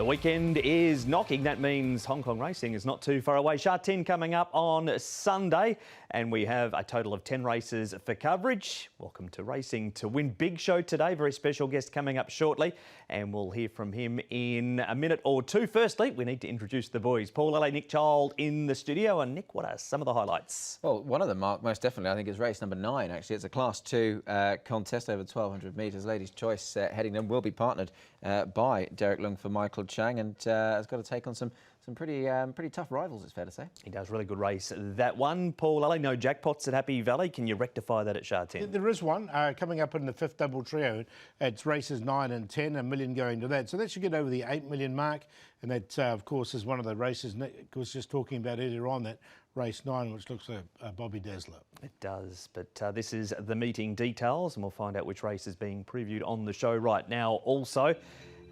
weekend is knocking. That means Hong Kong racing is not too far away. Sha Tin coming up on Sunday, and we have a total of 10 races for coverage. Welcome to Racing to Win. Big show today. Very special guest coming up shortly, and we'll hear from him in a minute or two. Firstly, we need to introduce the boys. Paul Lally, Nick Child in the studio. And Nick, what are some of the highlights? Well, one of them, Mark, most definitely, I think, is race number 9, actually. It's a Class 2 contest over 1,200 metres. Ladies' Choice heading them will be partnered by Derek Leung for Michael Chang, and has got to take on some pretty tough rivals, it's fair to say. He does really good race. That one, Paul Lally, no jackpots at Happy Valley. Can you rectify that at Sha Tin? There is one coming up in the 5th double trio. It's races 9 and 10, $1 million going to that. So that should get over the 8 million mark. And that, of course, is one of the races Nick was just talking about earlier on, that race 9, which looks like a Bobby Dazzler. It does, but this is the meeting details, and we'll find out which race is being previewed on the show right now. Also,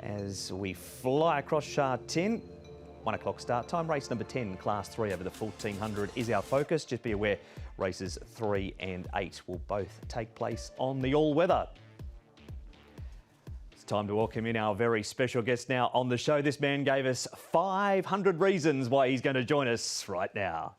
as we fly across Sha Tin, 1 o'clock start time, race number 10, Class 3 over the 1,400 is our focus. Just be aware, races 3 and 8 will both take place on the all-weather. It's time to welcome in our very special guest now on the show. This man gave us 500 reasons why he's going to join us right now.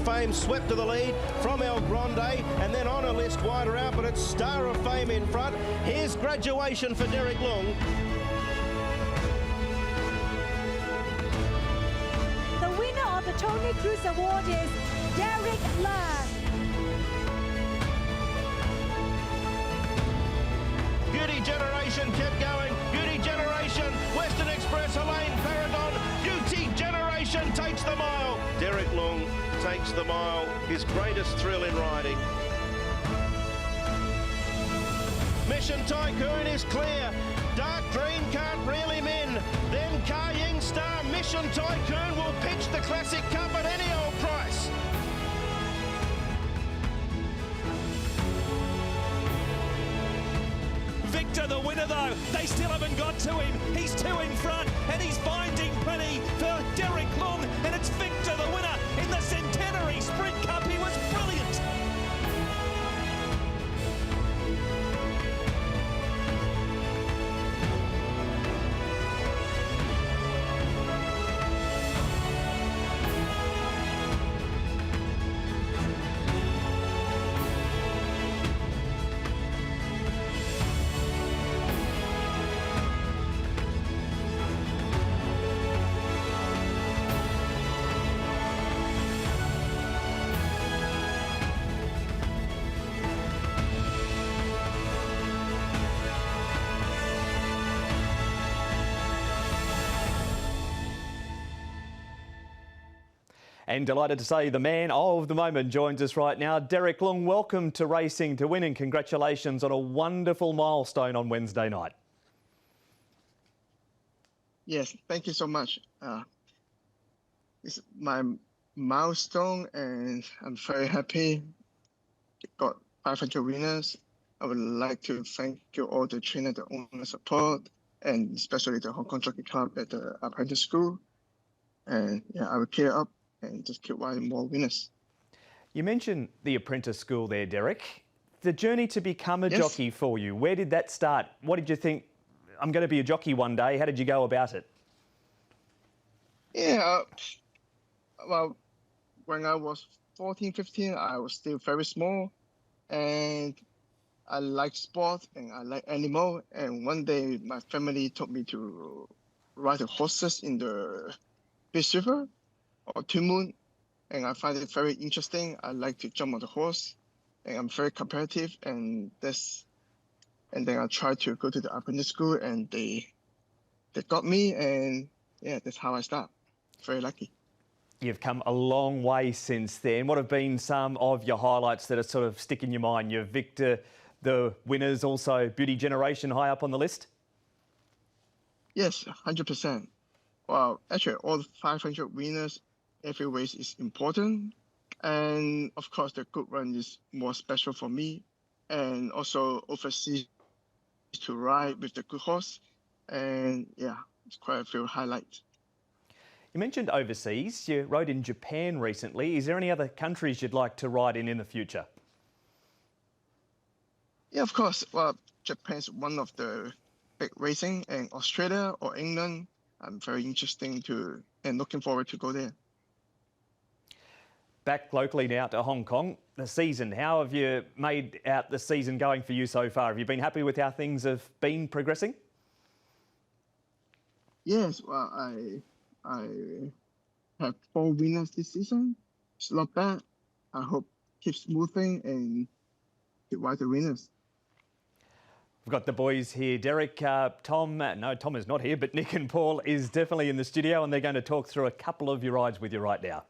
Fame swept to the lead from El Grande, and then on a list wider out, but it's Star of Fame in front. Here's Graduation for Derek Leung. The winner of the Tony Cruz Award is Derek Leung. Beauty Generation kept going. Beauty Generation, Western Express, Elaine Paragon. Beauty Generation takes the mile. Derek Leung takes the mile, his greatest thrill in riding. Mission Tycoon is clear. Dark Dream can't reel him in. Then Car Ying Star, Mission Tycoon will pitch the Classic Cup at any old price. Victor, the winner though, they still haven't got to him. He's 2 in front, and he's finding plenty for Derek Leung, and it's Victor, the winner in the Centenary Sprint Cup. He was brilliant. And delighted to say the man of the moment joins us right now. Derek Leung, welcome to Racing to Win, and congratulations on a wonderful milestone on Wednesday night. Yes, thank you so much. It's my milestone, and I'm very happy. Got 500 winners. I would like to thank you all, the trainer, the owner support, and especially the Hong Kong Jockey Club at the apprentice school. And yeah, I will keep it up and just keep winning more winners. You mentioned the apprentice school there, Derek. The journey to become a jockey for you, where did that start? What did you think, I'm going to be a jockey one day? How did you go about it? Yeah, well, when I was 14, 15, I was still very small, and I like sport and I like animal. And one day my family took me to ride the horses in the Fish River or Two Moon, and I find it very interesting. I like to jump on the horse, and I'm very competitive, and then I tried to go to the apprentice school, and they got me, and yeah, that's how I start. Very lucky. You've come a long way since then. What have been some of your highlights that are sort of stick in your mind? Your Victor, the winners, also Beauty Generation high up on the list? Yes, 100%. Well, actually, all 500 winners, every race is important. And of course, the good run is more special for me. And also overseas to ride with the good horse. And yeah, quite a few highlights. You mentioned overseas. You rode in Japan recently. Is there any other countries you'd like to ride in the future? Yeah, of course. Well, Japan's one of the big racing, and Australia or England, I'm very interested to and looking forward to go there. Back locally now to Hong Kong, the season. How have you made out the season going for you so far? Have you been happy with how things have been progressing? Yes, well, I have 4 winners this season. It's not bad. I hope keep smoothing and keep ride the winners. We've got the boys here. Derek, Tom is not here, but Nick and Paul is definitely in the studio, and they're going to talk through a couple of your rides with you right now.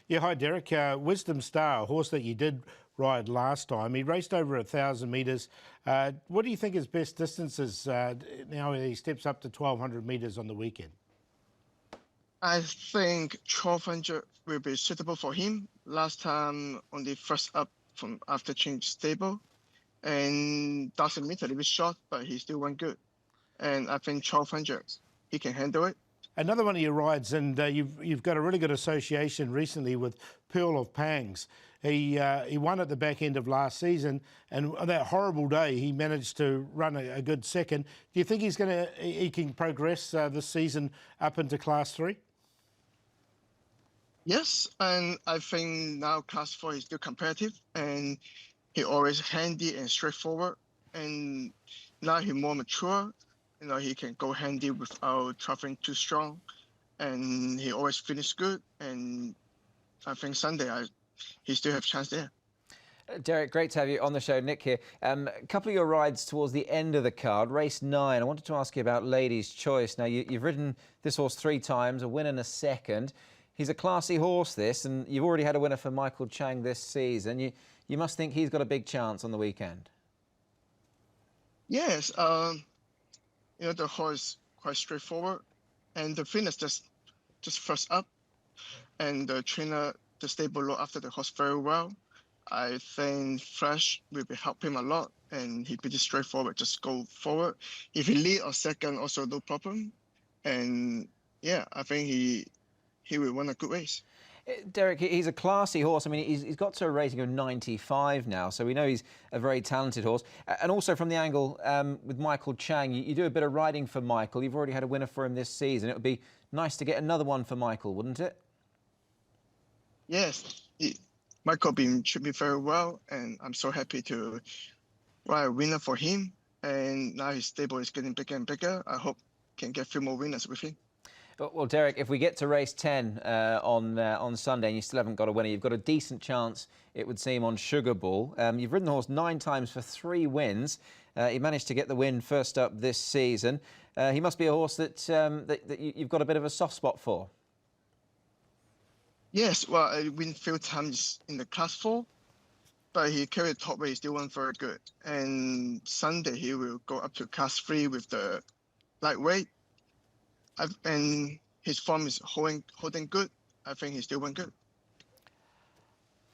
Yeah, hi Derek. Wisdom Star, a horse that you did ride last time. He raced over 1,000 metres. What do you think his best distance is now he steps up to 1,200 metres on the weekend? I think 1,200 will be suitable for him. Last time on the first up from after change stable, and 1,000 meter a little bit short, but he still went good. And I think 1,200 he can handle it. Another one of your rides, and you've got a really good association recently with Pearl of Pangs. He won at the back end of last season, and on that horrible day, he managed to run a good second. Do you think he can progress this season up into Class 3? Yes, and I think now Class 4 is still competitive, and he always handy and straightforward. And now he's more mature. You know, he can go handy without traveling too strong, and he always finish good. And I think Sunday, he still have chance there. Derek, great to have you on the show. Nick here. A couple of your rides towards the end of the card. Race 9, I wanted to ask you about Ladies' Choice. Now, you've ridden this horse 3 times, a win and a second. He's a classy horse, this, and you've already had a winner for Michael Chang this season. You must think he's got a big chance on the weekend. Yes, you know, the horse quite straightforward, and the fitness just first up, and the trainer to stay below after the horse very well. I think Flash will be help him a lot, and he pretty straightforward, just go forward. If he lead or second, also no problem. And yeah, I think he will win a good race. Derek, he's a classy horse. I mean, he's got to a rating of 95 now, so we know he's a very talented horse. And also from the angle with Michael Chang, you do a bit of riding for Michael. You've already had a winner for him this season. It would be nice to get another one for Michael, wouldn't it? Yes, Michael treated me very well, and I'm so happy to ride a winner for him. And now his stable is getting bigger and bigger. I hope can get a few more winners with him. Well, Derek, if we get to race 10 on Sunday and you still haven't got a winner, you've got a decent chance, it would seem, on Sugar Ball. You've ridden the horse 9 times for 3 wins. He managed to get the win first up this season. He must be a horse that you've got a bit of a soft spot for. Yes, well, I win a few times in the Class 4, but he carried top weight, still won very good. And Sunday he will go up to Class 3 with the lightweight. And his form is holding good. I think he still went good.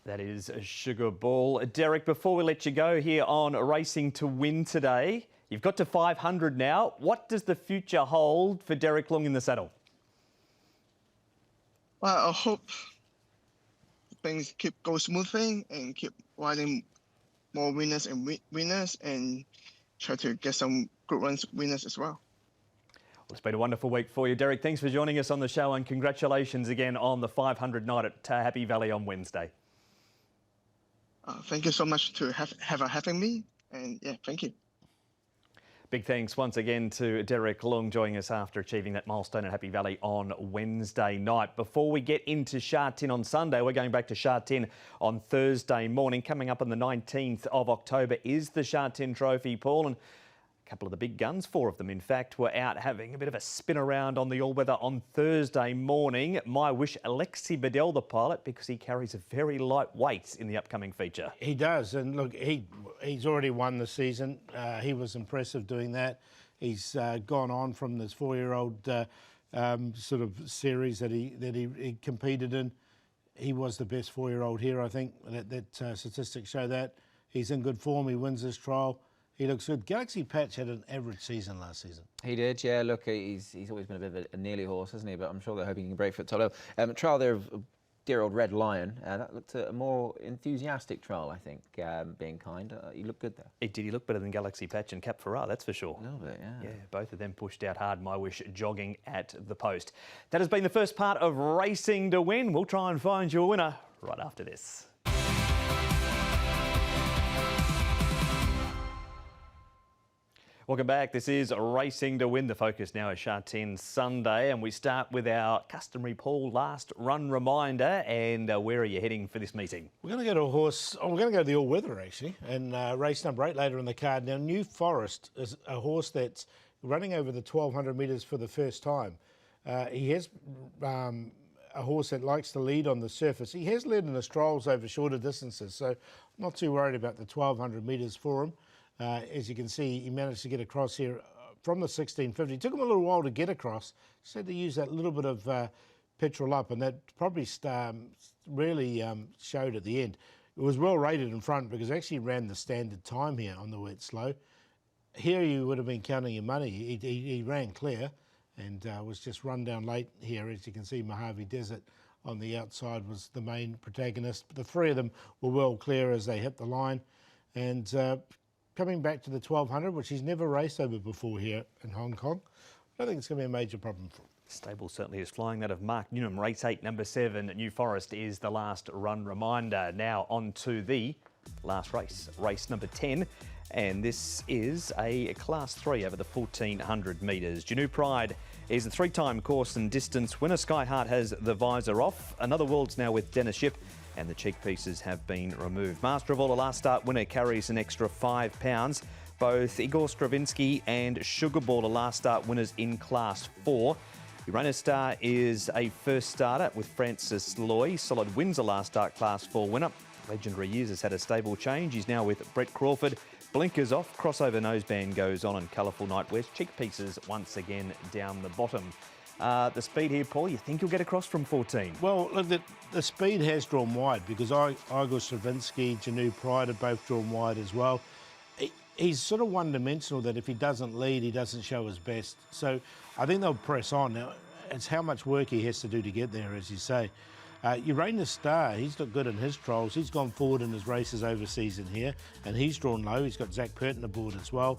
That is a Sugar Ball. Derek, before we let you go here on Racing to Win today, you've got to 500 now. What does the future hold for Derek Leung in the saddle? Well, I hope things go smoothing and keep riding more winners and try to get some good winners as well. Well, it's been a wonderful week for you, Derek. Thanks for joining us on the show, and congratulations again on the 500 night at Happy Valley on Wednesday. Thank you so much for having me, and yeah, thank you. Big thanks once again to Derek Leung joining us after achieving that milestone at Happy Valley on Wednesday night. Before we get into Sha Tin on Sunday, we're going back to Sha Tin on Thursday morning. Coming up on the 19th of October is the Sha Tin Trophy, Paul, and a couple of the big guns, 4 of them in fact, were out having a bit of a spin around on the all-weather on Thursday morning. My wish, Alexi Bedell, the pilot, because he carries a very light weight in the upcoming feature. He does, and look, he's already won the season. He was impressive doing that. He's gone on from this 4-year-old sort of series that he competed in. He was the best 4-year-old here, I think. That statistics show that. He's in good form. He wins this trial. He looks good. Galaxy Patch had an average season last season. He did, yeah. Look, he's always been a bit of a nearly horse, hasn't he? But I'm sure they're hoping he can break for top level. Trial there of dear old Red Lion. That looked a more enthusiastic trial, I think, being kind. He looked good there. Did he look better than Galaxy Patch and Cap Ferrat, that's for sure. A little bit, yeah. Yeah, both of them pushed out hard. My Wish jogging at the post. That has been the first part of Racing to Win. We'll try and find your winner right after this. Welcome back. This is Racing to Win. The focus now is Sha Tin Sunday, and we start with our customary Paul last run reminder. And where are you heading for this meeting? We're going to go to a horse. Oh, we're going to go to the all-weather actually, and race number 8 later in the card. Now, New Forest is a horse that's running over the 1,200 metres for the first time. He has a horse that likes to lead on the surface. He has led in the trials over shorter distances, so I'm not too worried about the 1,200 metres for him. As you can see, he managed to get across here from the 1650. It took him a little while to get across. Just had to use that little bit of petrol up, and that probably really showed at the end. It was well rated in front because it actually ran the standard time here on the wet slow. Here you would have been counting your money. He ran clear and was just run down late here. As you can see, Mojave Desert on the outside was the main protagonist. But the three of them were well clear as they hit the line. And coming back to the 1,200, which he's never raced over before here in Hong Kong, I don't think it's going to be a major problem for him. Stable certainly is flying. That of Mark Newnham. Race 8, number 7, New Forest is the last run reminder. Now on to the last race, race number 10. And this is a Class 3 over the 1,400 metres. Janu Pride is a 3-time course and distance winner. Sky Heart has the visor off. Another World's now with Dennis Ship, and the cheek pieces have been removed. Master of All, a last start winner, carries an extra £5. Both Igor Stravinsky and Sugarball are last start winners in Class 4. Uranus Star is a first starter with Francis Loy. Solid Wins a last start Class 4 winner. Legendary Years has had a stable change. He's now with Brett Crawford. Blinkers off, crossover noseband goes on, and Colourful Night West. Cheek pieces once again down the bottom. The speed here, Paul, you think you'll get across from 14? Well, look, the speed has drawn wide because Igor Stravinsky, Janu Pride have both drawn wide as well. He's sort of one-dimensional that if he doesn't lead, he doesn't show his best. So I think they'll press on. Now, it's how much work he has to do to get there, as you say. Uranus Star, he's looked good in his trials. He's gone forward in his races overseas in here, and he's drawn low. He's got Zach Purton aboard as well.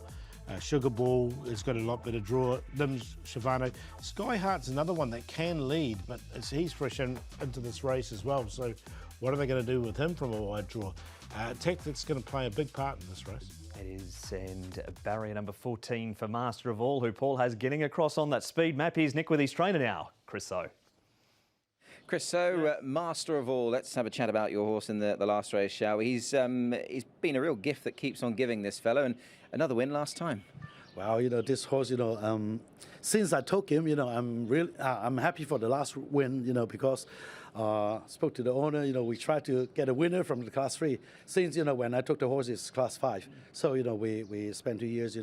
Sugarball has got a lot better draw. Limbs, Shavano. Sky Heart's another one that can lead, but he's fresh into this race as well. So what are they going to do with him from a wide draw? Tactic's going to play a big part in this race. It is, and barrier number 14 for Master of All, who Paul has getting across on that speed map. Here's Nick with his trainer now, Chris So. Chris, so Master of All, let's have a chat about your horse in the last race, shall we? He's been a real gift that keeps on giving, this fellow, and another win last time. Well, this horse, since I took him, I'm happy for the last win, because spoke to the owner, we tried to get a winner from the Class 3. Since, when I took the horse, it's Class 5. So, we spent 2 years,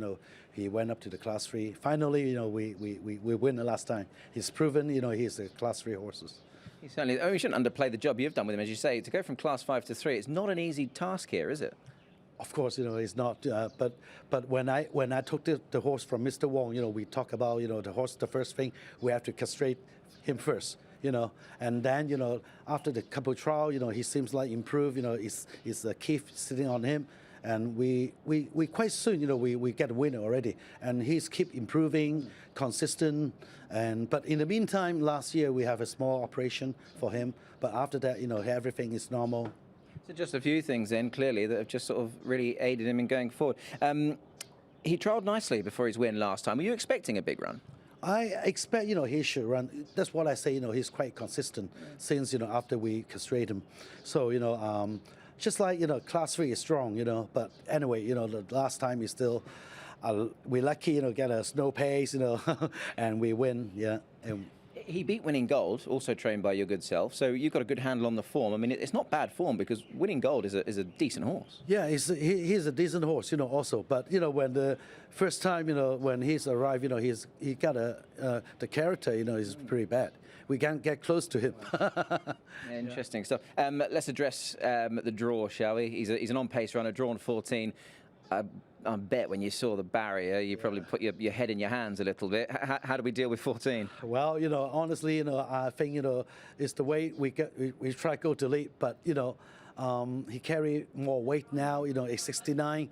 he went up to the Class 3. Finally, we win the last time. He's proven, he's the Class 3 horses. He certainly, we shouldn't underplay the job you've done with him, as you say. To go from Class 5 to 3, it's not an easy task here, is it? Of course, it's not. But when I took the horse from Mr. Wong, we talk about, the horse. The first thing we have to castrate him first, and then, after the couple trial, he seems like improved. It's a Keith sitting on him, and we quite soon, we get a winner already, and he's keep improving, consistent. But in the meantime, last year we have a small operation for him. But after that, everything is normal. So just a few things then, clearly, that have just sort of really aided him in going forward. He trialled nicely before his win last time. Were you expecting a big run? I expect, he should run. That's what I say, he's quite consistent since, after we castrate him. So, just like, Class 3 is strong, but anyway, the last time is still, we're lucky, get a snow pace, and we win, yeah. He beat Winning Gold, also trained by your good self, so you've got a good handle on the form. I mean, it's not bad form because Winning Gold is a decent horse. Yeah, he's a decent horse, also. But, when the first time, when he's arrived, he got the character, is pretty bad. We can't get close to him. Interesting stuff. Let's address the draw, shall we? He's an on-pace runner, drawn 14. I bet when you saw the barrier, you probably put your head in your hands a little bit. How do we deal with 14? Well, honestly, I think, it's the way we try to go to lead, but, he carry more weight now, he's 69.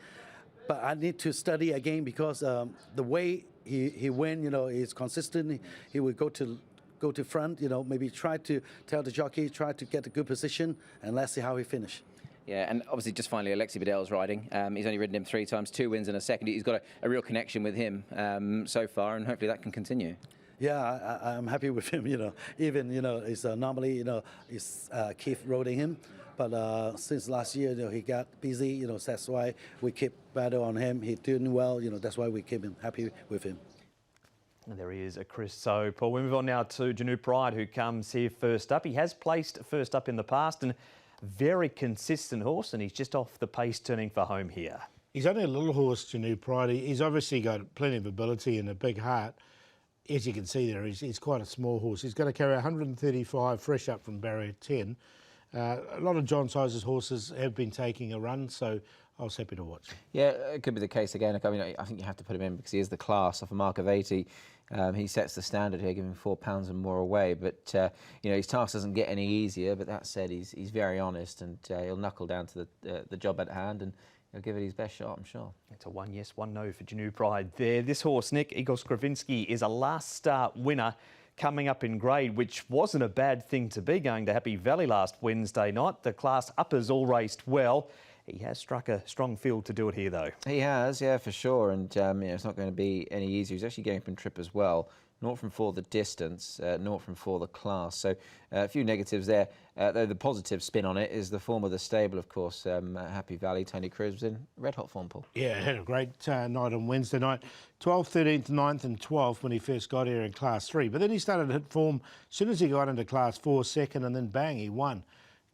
But I need to study again because the way he win, is consistent. He would go to front, maybe try to tell the jockey, try to get a good position, and let's see how he finish. Yeah, and obviously just finally Alexi Bedell's riding. He's only ridden him 3 times, 2 wins and a second. He's got a real connection with him so far, and hopefully that can continue. Yeah, I'm happy with him, Even, it's normally, it's Keith riding him. But since last year, he got busy, that's why we keep battle on him. He's doing well, that's why we keep him happy with him. And there he is, Chris. So, Paul, we move on now to Janu Pride, who comes here first up. He has placed first up in the past and very consistent horse, and he's just off the pace turning for home here. He's only a little horse, Janu Pride. He's obviously got plenty of ability and a big heart. As you can see there, he's quite a small horse. He's going to carry 135 fresh up from barrier 10. A lot of John Sizer's horses have been taking a run, so I was happy to watch. Yeah, it could be the case again. I mean, I think you have to put him in because he is the class off a mark of 80. He sets the standard here, giving £4 and more away. But his task doesn't get any easier. But that said, he's very honest, and he'll knuckle down to the job at hand, and he'll give it his best shot, I'm sure. It's a 1 yes, 1 no for Janu Pride there. This horse, Nick, Igor Skravinsky, is a last start winner coming up in grade, which wasn't a bad thing to be going to Happy Valley last Wednesday night. The class uppers all raced well. He has struck a strong field to do it here, though. He has, yeah, for sure. And it's not going to be any easier. He's actually getting from trip as well. 0 from 4 the distance, 0 from 4 the class. So a few negatives there. Though the positive spin on it is the form of the stable, of course. Happy Valley, Tony Cruz was in red-hot form, Paul. Yeah, had a great night on Wednesday night. 12th, 13th, 9th and 12th when he first got here in Class 3. But then he started to hit form as soon as he got into Class 4, second, and then bang, he won.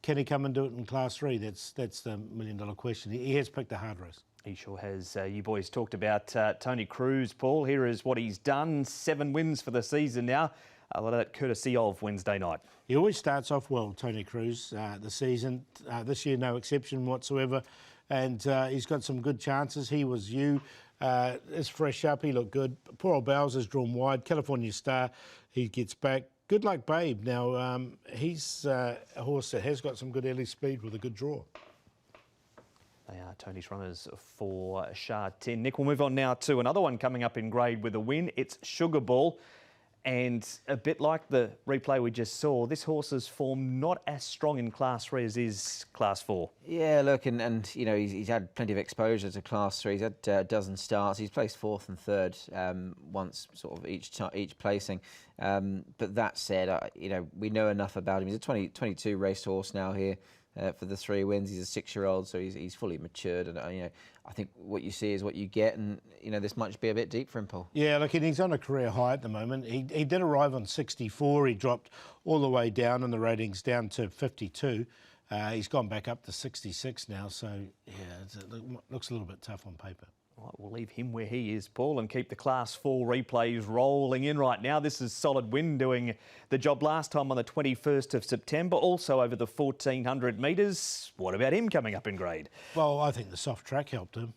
Can he come and do it in Class 3? That's the million-dollar question. He has picked a hard race. He sure has. You boys talked about Tony Cruz, Paul. Here is what he's done. 7 wins for the season now. A lot of that courtesy of Wednesday night. He always starts off well, Tony Cruz, the season. This year, no exception whatsoever. And he's got some good chances. He was is fresh up. He looked good. Poor old Bowser's drawn wide. California Star, he gets back. Good luck, Babe. Now, he's a horse that has got some good early speed with a good draw. They are Tony's runners for Sha Tin. Nick, we'll move on now to another one coming up in grade with a win. It's Sugar Ball. And a bit like the replay we just saw, this horse's form not as strong in Class 3 as is Class 4. Yeah, look, and he's had plenty of exposure to Class 3. He's had a dozen starts. He's placed 4th and 3rd once, sort of each placing. But that said, we know enough about him. He's a 22 race horse now here. For the 3 wins, he's a 6-year-old, so he's fully matured, and I think what you see is what you get, and this might be a bit deep for him, Paul. Yeah, look, and he's on a career high at the moment. He did arrive on 64. He dropped all the way down in the ratings, down to 52. He's gone back up to 66 now, so yeah, it looks a little bit tough on paper. Right, we'll leave him where he is, Paul, and keep the Class 4 replays rolling in right now. This is Solid Wind doing the job last time on the 21st of September, also over the 1,400 metres. What about him coming up in grade? Well, I think the soft track helped him.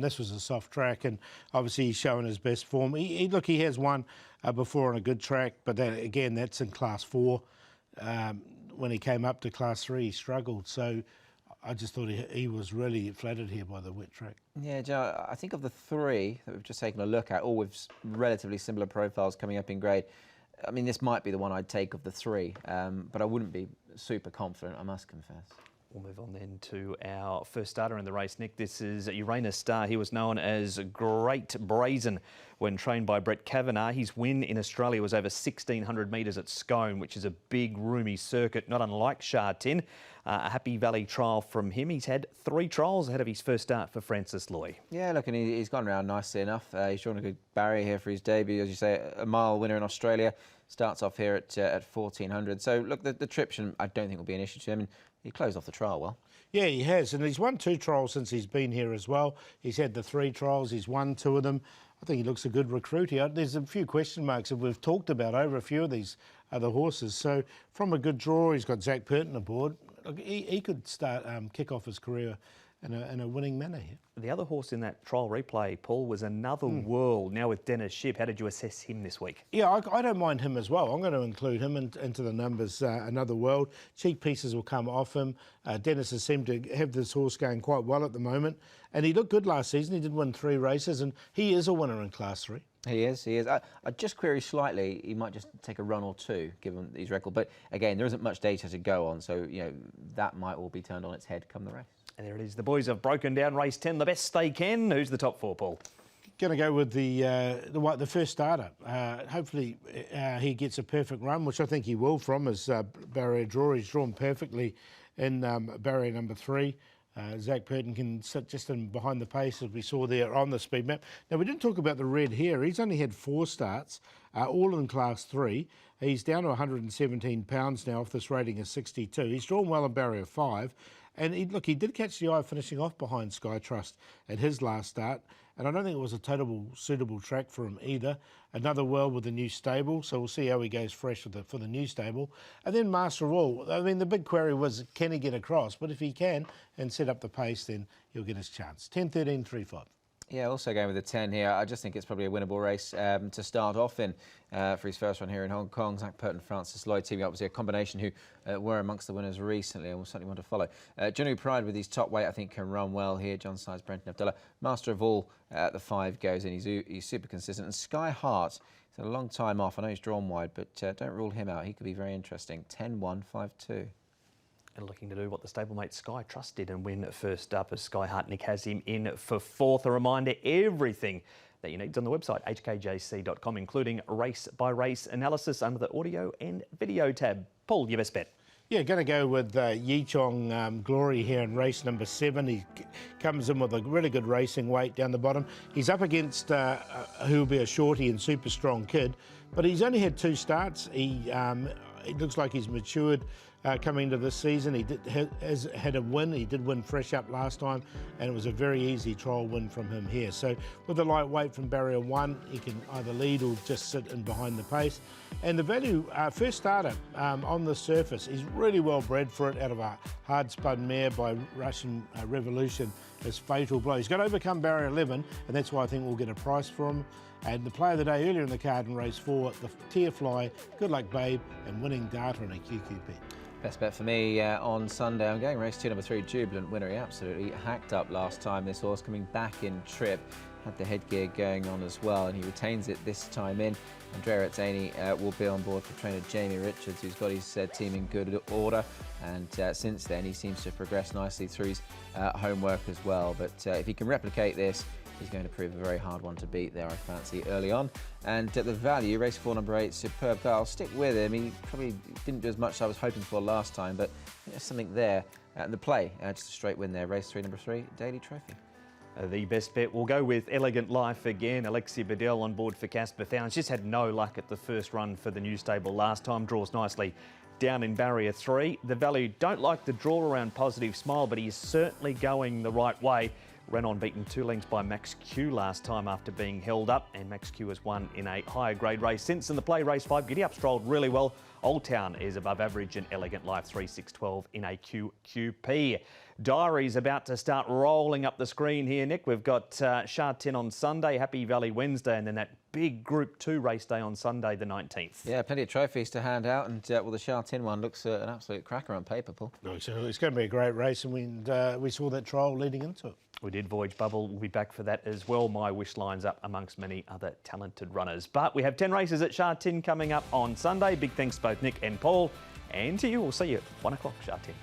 This was a soft track, and obviously he's showing his best form. He has won before on a good track, but again, that's in Class 4. When he came up to Class 3, he struggled. So I just thought he was really flattered here by the wet track. Yeah, Joe, I think of the 3 that we've just taken a look at, all with relatively similar profiles coming up in grade, I mean, this might be the one I'd take of the 3, but I wouldn't be super confident, I must confess. We'll move on then to our first starter in the race, Nick. This is Uranus Star. He was known as Great Brazen when trained by Brett Kavanagh. His win in Australia was over 1,600 metres at Scone, which is a big, roomy circuit, not unlike Sha Tin. A Happy Valley trial from him. He's had 3 trials ahead of his first start for Francis Loy. Yeah, look, and he's gone around nicely enough. He's drawn a good barrier here for his debut. As you say, a mile winner in Australia. Starts off here at 1,400. So, look, the trip I don't think will be an issue to him. He closed off the trial well. Yeah, he has, and he's won 2 trials since he's been here as well. He's had the 3 trials, he's won 2 of them. I think he looks a good recruit here. There's a few question marks that we've talked about over a few of these other horses. So from a good draw, he's got Zach Purton aboard. Look, he could start kick off his career in a winning manner here. The other horse in that trial replay, Paul, was Another World. Now with Dennis Ship, how did you assess him this week? Yeah, I don't mind him as well. I'm going to include him into the numbers. Another World. Cheek pieces will come off him. Dennis has seemed to have this horse going quite well at the moment. And he looked good last season. He did win 3 races, and he is a winner in Class 3. He is. I just query slightly, he might just take a run or two, given his record. But again, there isn't much data to go on, so that might all be turned on its head come the race. And there it is. The boys have broken down race 10 the best they can. Who's the top 4, Paul? Going to go with the first starter. Hopefully he gets a perfect run, which I think he will from his barrier draw. He's drawn perfectly in barrier number 3. Zach Purton can sit just in behind the pace, as we saw there on the speed map. Now, we didn't talk about the red here. He's only had 4 starts, all in Class 3. He's down to 117 pounds now off this rating of 62. He's drawn well in barrier 5. And he did catch the eye finishing off behind Sky Trust at his last start. And I don't think it was a suitable track for him either. Another World with a new stable, so we'll see how he goes fresh for the new stable. And then Master of All. I mean, the big query was, can he get across? But if he can and set up the pace, then he'll get his chance. 10, 13, 3, 5. Yeah, also going with the 10 here. I just think it's probably a winnable race to start off in for his first run here in Hong Kong. Zach Purton, Francis Lloyd teaming up, obviously a combination who were amongst the winners recently and will certainly want to follow. Janu Pride with his top weight, I think, can run well here. John Size, Brenton Abdullah. Master of All at the 5 goes in. He's super consistent. And Sky Heart, he's had a long time off. I know he's drawn wide, but don't rule him out. He could be very interesting. 10-1, 5-2. And looking to do what the stablemate Sky Trust did and win first up as Sky Heart. Nick has him in for 4th. A reminder, everything that you need is on the website, hkjc.com, including race-by-race analysis under the audio and video tab. Paul, your best bet? Yeah, going to go with Yichong Glory here in race number 7. He comes in with a really good racing weight down the bottom. He's up against who'll be a shorty and super strong kid, but he's only had 2 starts. It looks like he's matured coming into this season. He has had a win. He did win fresh up last time, and it was a very easy trial win from him here. So with a lightweight from barrier 1, he can either lead or just sit in behind the pace. And the value, first starter on the surface, he's really well bred for it out of a hard spun mare by Russian Revolution. His Fatal Blow. He's got to overcome barrier 11, and that's why I think we'll get a price for him. And the play of the day earlier in the card in race 4, the Tear Fly, Good Luck Babe, and Winning Data in a QQP. Best bet for me on Sunday. I'm going race 2, number 3, Jubilant Winner. He absolutely hacked up last time. This horse coming back in trip. Had the headgear going on as well, and he retains it this time in. Andrea Atzani will be on board for trainer Jamie Richards, who's got his team in good order. And since then, he seems to have progressed nicely through his homework as well. But if he can replicate this, he's going to prove a very hard one to beat there, I fancy, early on. And at the value, race 4, number 8, Superb Guy. I'll stick with him. He probably didn't do as much as I was hoping for last time, but there's something there. And the play, just a straight win there. Race 3, number 3, Daily Trophy. The best bet will go with Elegant Life again. Alexia Bedell on board for Casper Thowns. Just had no luck at the first run for the new stable last time. Draws nicely down in barrier 3. The value don't like the draw around Positive Smile, but he is certainly going the right way. Ran on beaten 2 lengths by Max Q last time after being held up, and Max Q has won in a higher grade race since. In the play, race 5, Giddy Up strolled really well. Old Town is above average, and Elegant Life 3-6-12 in a QQP. Diary's about to start rolling up the screen here, Nick. We've got Sha Tin on Sunday, Happy Valley Wednesday, and then that big Group 2 race day on Sunday the 19th. Yeah, plenty of trophies to hand out, and well, the Sha Tin one looks an absolute cracker on paper, Paul. So it's going to be a great race, and we saw that trial leading into it. We did. Voyage Bubble will be back for that as well. My Wish lines up amongst many other talented runners. But we have 10 races at Sha Tin coming up on Sunday. Big thanks to both Nick and Paul. And to you, we'll see you at 1 o'clock, Sha Tin.